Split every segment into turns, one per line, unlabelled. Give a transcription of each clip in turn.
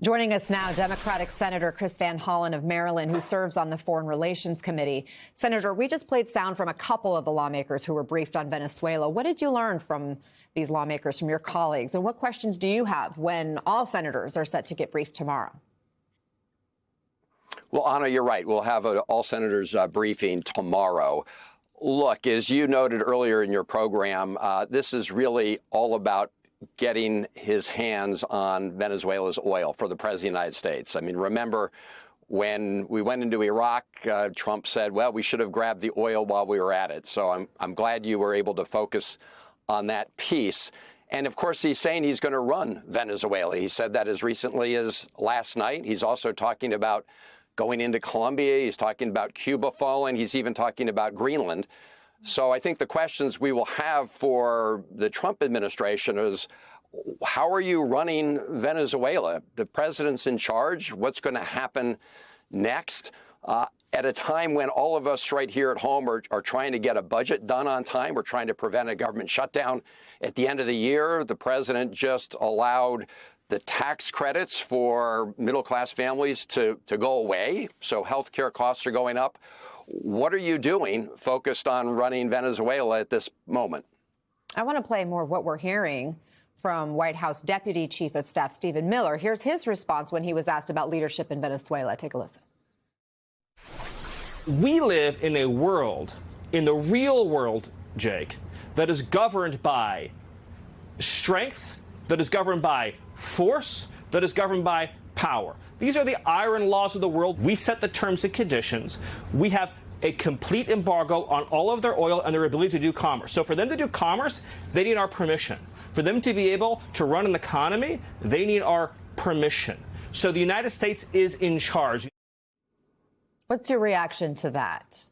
Joining us now, Democratic Senator Chris Van Hollen of Maryland, who serves on the Foreign Relations Committee. Senator, we just played sound from a couple of the lawmakers who were briefed on Venezuela. What did you learn from these lawmakers, from your colleagues? And what questions do you have when all senators are set to get briefed tomorrow?
Well, Anna, you're right. We'll have an all senators briefing tomorrow. Look, as you noted earlier in your program, this is really all about getting his hands on Venezuela's oil for the president of the United States. I mean, remember when we went into Iraq, Trump said, well, we should have grabbed the oil while we were at it. So I'm glad you were able to focus on that piece. And of course, he's saying he's going to run Venezuela. He said that as recently as last night. He's also talking about going into Colombia. He's talking about Cuba falling. He's even talking about Greenland. So I think the questions we will have for the Trump administration is, how are you running Venezuela? The president's in charge. What's going to happen next? At a time when all of us right here at home are trying to get a budget done on time, we're trying to prevent a government shutdown. At the end of the year, the president just allowed the tax credits for middle-class families to go away. So health care costs are going up. What are you doing focused on running Venezuela at this moment?
I want to play more of what we're hearing from White House Deputy Chief of Staff Stephen Miller. Here's his response when he was asked about leadership in Venezuela. Take a listen.
We live in a world, in the real world, Jake, that is governed by strength, that is governed by force, that is governed by power. These are the iron laws of the world. We set the terms and conditions. We have a complete embargo on all of their oil and their ability to do commerce. So for them to do commerce, they need our permission. For them to be able to run an economy, they need our permission. So the United States is in charge.
What's your reaction to that?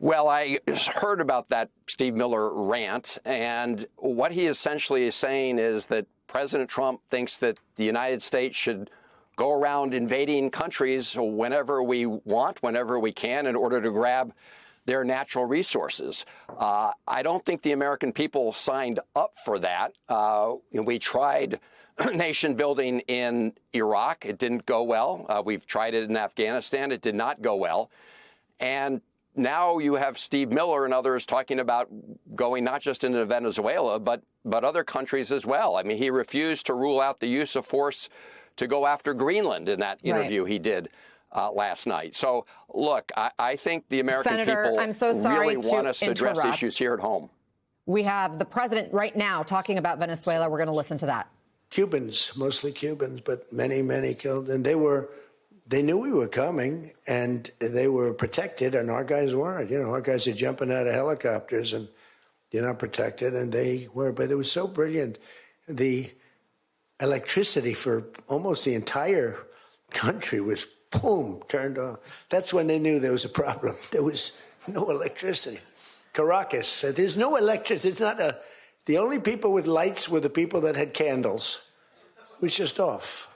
Well, I heard about that Steve Miller rant, and what he essentially is saying is that President Trump thinks that the United States should go around invading countries whenever we want, whenever we can, in order to grab their natural resources. I don't think the American people signed up for that. We tried nation building in Iraq. It didn't go well. We've tried it in Afghanistan. It did not go well. And now you have Steve Miller and others talking about going not just into Venezuela, but other countries as well. I mean, he refused to rule out the use of force to go after Greenland in that interview he did last night. So, look, I think the American people really want us to address issues here at home.
We have the president right now talking about Venezuela. We're going to listen to that.
Cubans, mostly Cubans, but many, many killed. And they knew we were coming, and they were protected, and our guys weren't. You know, our guys are jumping out of helicopters, and they're not protected, and they were. But it was so brilliant. The electricity for almost the entire country was, boom, turned on. That's when they knew there was a problem. There was no electricity. Caracas said, there's no electricity. It's not a... The only people with lights were the people that had candles. It was just off.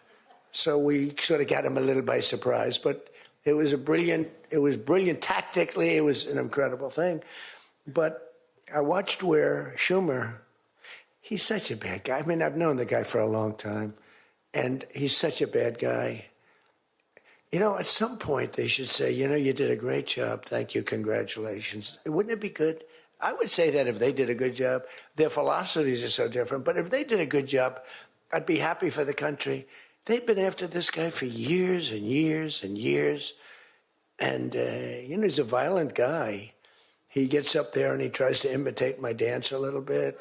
So we sort of got him a little by surprise, but it was brilliant tactically. It was an incredible thing. But I watched where Schumer, he's such a bad guy. I mean, I've known the guy for a long time, and he's such a bad guy. You know, at some point they should say, you know, you did a great job. Thank you. Congratulations. Wouldn't it be good? I would say that if they did a good job. Their philosophies are so different, but if they did a good job, I'd be happy for the country. They've been after this guy for years and years and years. And, you know, he's a violent guy. He gets up there and he tries to imitate my dance a little bit.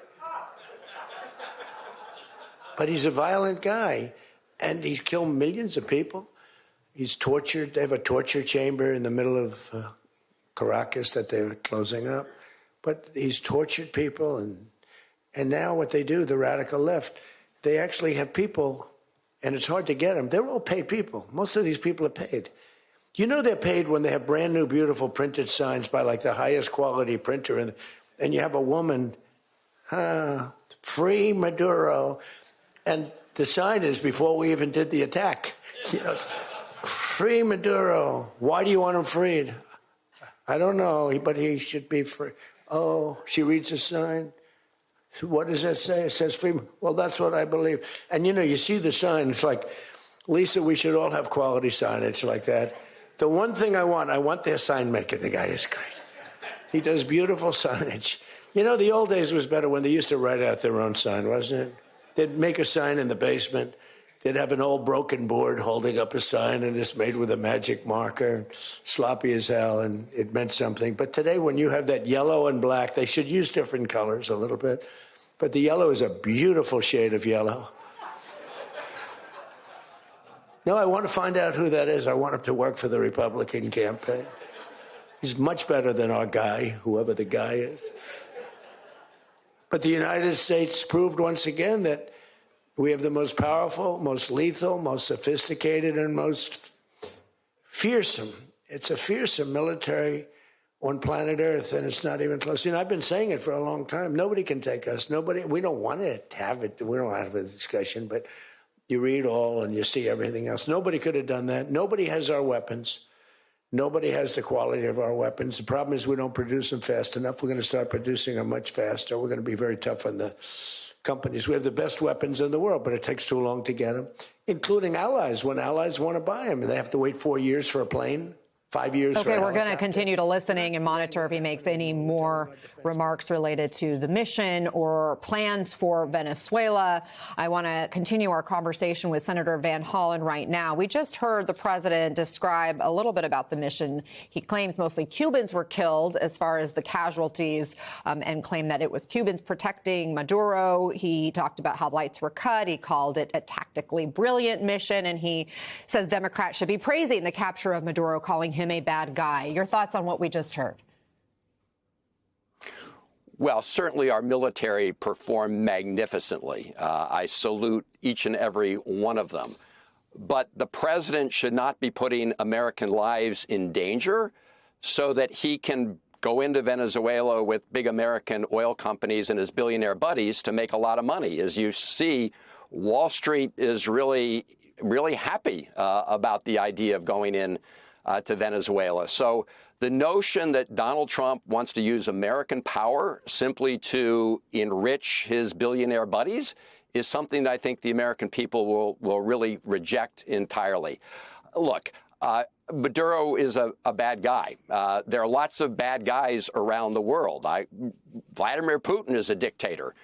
But he's a violent guy. And he's killed millions of people. He's tortured. They have a torture chamber in the middle of Caracas that they're closing up. But he's tortured people. And now what they do, the radical left, they actually have people... And it's hard to get them. They're all paid people. Most of these people are paid. You know they're paid when they have brand new, beautiful printed signs by like the highest quality printer. And you have a woman, free Maduro. And the sign is before we even did the attack. You know, free Maduro. Why do you want him freed? I don't know, but he should be free. Oh, she reads the sign. What does that say? It says freedom. Well, that's what I believe. And, you see the sign. It's like, Lisa, we should all have quality signage like that. The one thing I want their sign maker. The guy is great. He does beautiful signage. The old days was better when they used to write out their own sign, wasn't it? They'd make a sign in the basement. They'd have an old broken board holding up a sign, and it's made with a magic marker, sloppy as hell, and it meant something. But today, when you have that yellow and black, they should use different colors a little bit. But the yellow is a beautiful shade of yellow. No, I want to find out who that is. I want him to work for the Republican campaign. He's much better than our guy, whoever the guy is. But the United States proved once again that we have the most powerful, most lethal, most sophisticated, and most fearsome. It's a fearsome military on planet Earth, and it's not even close. I've been saying it for a long time. Nobody can take us. Nobody. We don't want to have it. We don't have a discussion, but you read all and you see everything else. Nobody could have done that. Nobody has our weapons. Nobody has the quality of our weapons. The problem is we don't produce them fast enough. We're going to start producing them much faster. We're going to be very tough on the companies. We have the best weapons in the world, but it takes too long to get them, including allies. When allies want to buy them, and they have to wait 4 years for a plane. 5 years.
Okay, we're going to continue to listening and monitor if he makes any more remarks related to the mission or plans for Venezuela. I want to continue our conversation with Senator Van Hollen right now. We just heard the president describe a little bit about the mission. He claims mostly Cubans were killed as far as the casualties, and claimed that it was Cubans protecting Maduro. He talked about how lights were cut. He called it a tactically brilliant mission, and he says Democrats should be praising the capture of Maduro, calling him a bad guy. Your thoughts on what we just heard?
Well, certainly our military performed magnificently. I salute each and every one of them. But the president should not be putting American lives in danger so that he can go into Venezuela with big American oil companies and his billionaire buddies to make a lot of money. As you see, Wall Street is really happy about the idea of going in to Venezuela. So the notion that Donald Trump wants to use American power simply to enrich his billionaire buddies is something that I think the American people will really reject entirely. Look, Maduro is a bad guy. There are lots of bad guys around the world. Vladimir Putin is a dictator.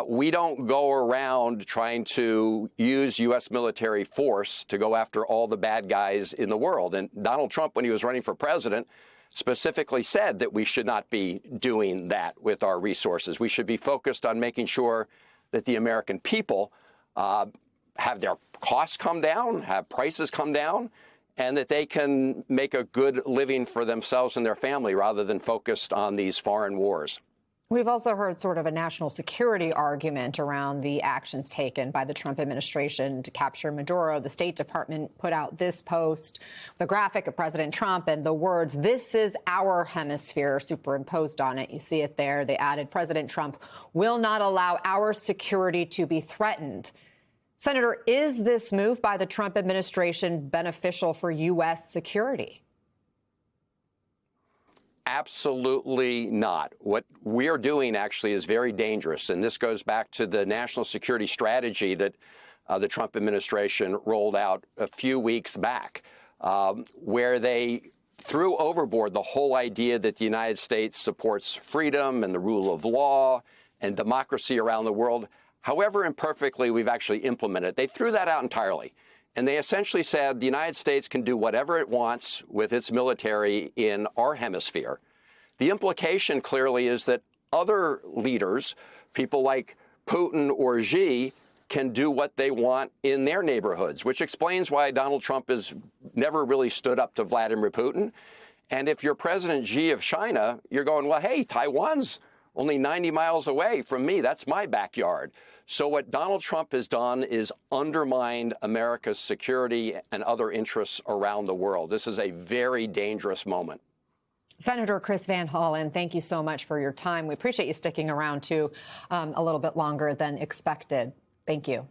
We don't go around trying to use U.S. military force to go after all the bad guys in the world. And Donald Trump, when he was running for president, specifically said that we should not be doing that with our resources. We should be focused on making sure that the American people have their costs come down, have prices come down, and that they can make a good living for themselves and their family rather than focused on these foreign wars.
We've also heard sort of a national security argument around the actions taken by the Trump administration to capture Maduro. The State Department put out this post, the graphic of President Trump and the words, "This is our hemisphere," superimposed on it. You see it there. They added, "President Trump will not allow our security to be threatened." Senator, is this move by the Trump administration beneficial for U.S. security?
Absolutely not. What we're doing actually is very dangerous, and this goes back to the national security strategy that the Trump administration rolled out a few weeks back, where they threw overboard the whole idea that the United States supports freedom and the rule of law and democracy around the world. However imperfectly we've actually implemented it, they threw that out entirely. And they essentially said the United States can do whatever it wants with its military in our hemisphere. The implication clearly is that other leaders, people like Putin or Xi, can do what they want in their neighborhoods, which explains why Donald Trump has never really stood up to Vladimir Putin. And if you're President Xi of China, you're going, well, hey, Taiwan's only 90 miles away from me. That's my backyard. So what Donald Trump has done is undermined America's security and other interests around the world. This is a very dangerous moment.
Senator Chris Van Hollen, thank you so much for your time. We appreciate you sticking around, too, a little bit longer than expected. Thank you.